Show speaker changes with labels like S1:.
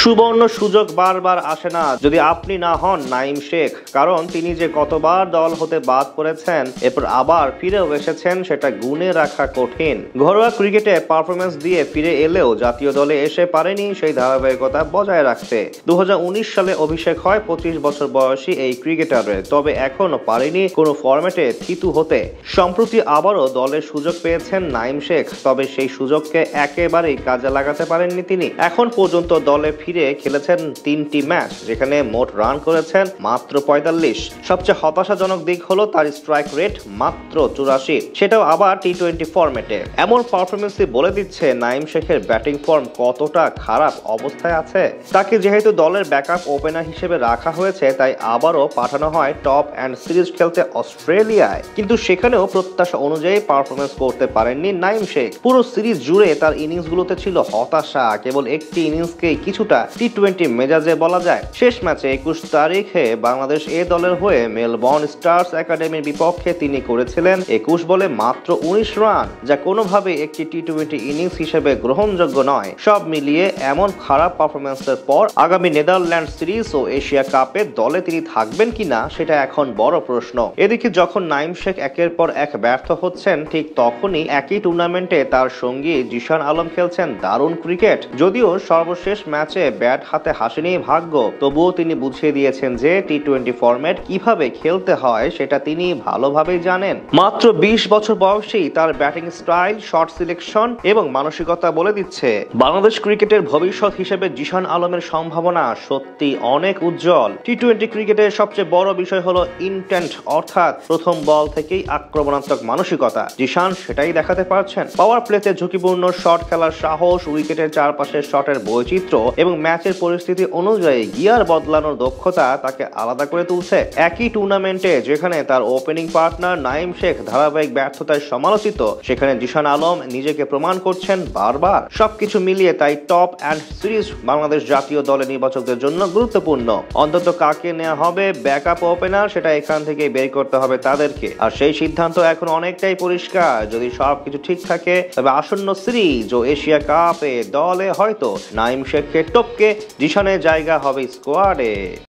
S1: সুবর্ণ সুযোগ বারবার আসে না যদি আপনি না হন নাঈম শেখ, কারণ তিনি যে কতবার দল হতে বাদ পড়েছেন এরপর আবার ফিরেও এসেছেন সেটা গুণে রাখা কঠিন। ঘরোয়া ক্রিকেটে পারফরমেন্স দিয়ে ফিরে এলেও জাতীয় দলে এসে পারেনি সেই ধারাবাহিকতা বজায় রাখতে। 2019 সালে অভিষেক হয় 25 বছর বয়সী এই ক্রিকেটারের, তবে এখনো পারেনি কোনো ফরম্যাটে থিতু হতে। সম্প্রতি আবারও দলের সুযোগ পেয়েছেন নাঈম শেখ, তবে সেই সুযোগকে একেবারেই কাজে লাগাতে পারেননি তিনি। এখন পর্যন্ত দলে ফিরে খেলেছেন 3টি ম্যাচ, যেখানে মোট রান করেছেন মাত্র 45। সবচেয়ে হতাশাজনক দিক হলো তার স্ট্রাইক রেট মাত্র 84, সেটাও আবার টি-20 ফরম্যাটে। এমন পারফরমেন্সই বলে দিচ্ছে নাঈম শেখের ব্যাটিং ফর্ম কতটা খারাপ অবস্থায় আছে। তাকে যেহেতু দলের ব্যাকআপ ওপেনার হিসেবে রাখা হয়েছে, তাই আবারও পাঠানো হয় টপ অ্যান্ড সিরিজ খেলতে অস্ট্রেলিয়ায়, কিন্তু সেখানেও প্রত্যাশা অনুযায়ী পারফরমেন্স করতে পারেননি নাঈম শেখ। পুরো সিরিজ জুড়ে তার ইনিংসগুলোতে ছিল হতাশা, কেবল একটি ইনিংসকেই কিছুটা টি-20 মেজাজে বলা যায়। শেষ ম্যাচে 21 তারিখে বাংলাদেশ এ দলের হয়ে মেলবোর্ন স্টার্স একাডেমির বিপক্ষে তিনি করেছিলেন 21 বলে মাত্র 19 রান, যা কোনোভাবে একটি টি-20 ইনিংস হিসেবে গ্রহণযোগ্য নয়। সব মিলিয়ে এমন খারাপ পারফরমেন্সের পর আগামী নেদারল্যান্ড সিরিজ ও এশিয়া কাপে দলে তিনি থাকবেন কিনা সেটা এখন বড় প্রশ্ন। এদিকে যখন নাঈম শেখ একের পর এক ব্যর্থ হচ্ছেন, ঠিক তখনই একই টুর্নামেন্টে তার সঙ্গী জিশান আলম খেলছেন দারুণ ক্রিকেট। যদিও সর্বশেষ ম্যাচে ব্যাট হাতে হাসেনি ভাগ্য, তবুও তিনি বুঝিয়ে দিয়েছেন যে টি-20 ফরম্যাট কিভাবে খেলতে হয় সেটা তিনি ভালোভাবেই জানেন। মাত্র 20 বছর বয়সেই তার ব্যাটিং স্টাইল, শট সিলেকশন এবং মানসিকতা বলে দিচ্ছে বাংলাদেশ ক্রিকেটের ভবিষ্যৎ হিসেবে জিশান আলমের সম্ভাবনা সত্যি অনেক উজ্জ্বল। টি-20 ক্রিকেটের সবচেয়ে বড় বিষয় হলো ইন্টেন্ট, অর্থাৎ প্রথম বল থেকেই আক্রমণাত্মক মানসিকতা। জিশান সেটাই দেখাতে পারছেন। পাওয়ার প্লেতে ঝুঁকিপূর্ণ শট খেলার সাহস, উইকেটের চারপাশের শটের বৈচিত্র্য এবং ম্যাচের পরিস্থিতি অনুযায়ী গিয়ার বদলানোর দক্ষতা তাকে আলাদা করে তুলছে। একই টুর্নামেন্টে যেখানে তার ওপেনিং পার্টনার নাঈম শেখ ধারাবাহিক ব্যর্থতায় সমালোচিত, সেখানে জিশান আলম নিজেকে প্রমাণ করছেন বারবার। সবকিছু মিলিয়ে তাই টপ অ্যান্ড সিরিজ বাংলাদেশ জাতীয় দলের নির্বাচকদের জন্য গুরুত্বপূর্ণ। অন্তত কাকে নেওয়া হবে ব্যাকআপ ওপেনার সেটা এখান থেকে বের করতে হবে তাদেরকে, আর সেই সিদ্ধান্ত এখন অনেকটাই পরিষ্কার। যদি সবকিছু ঠিক থাকে তবে আসন্ন সিরিজ ও এশিয়া কাপে দলে হয়তো নাঈম শেখকে টপকে জিশানের জায়গা হবে স্কোয়াডে।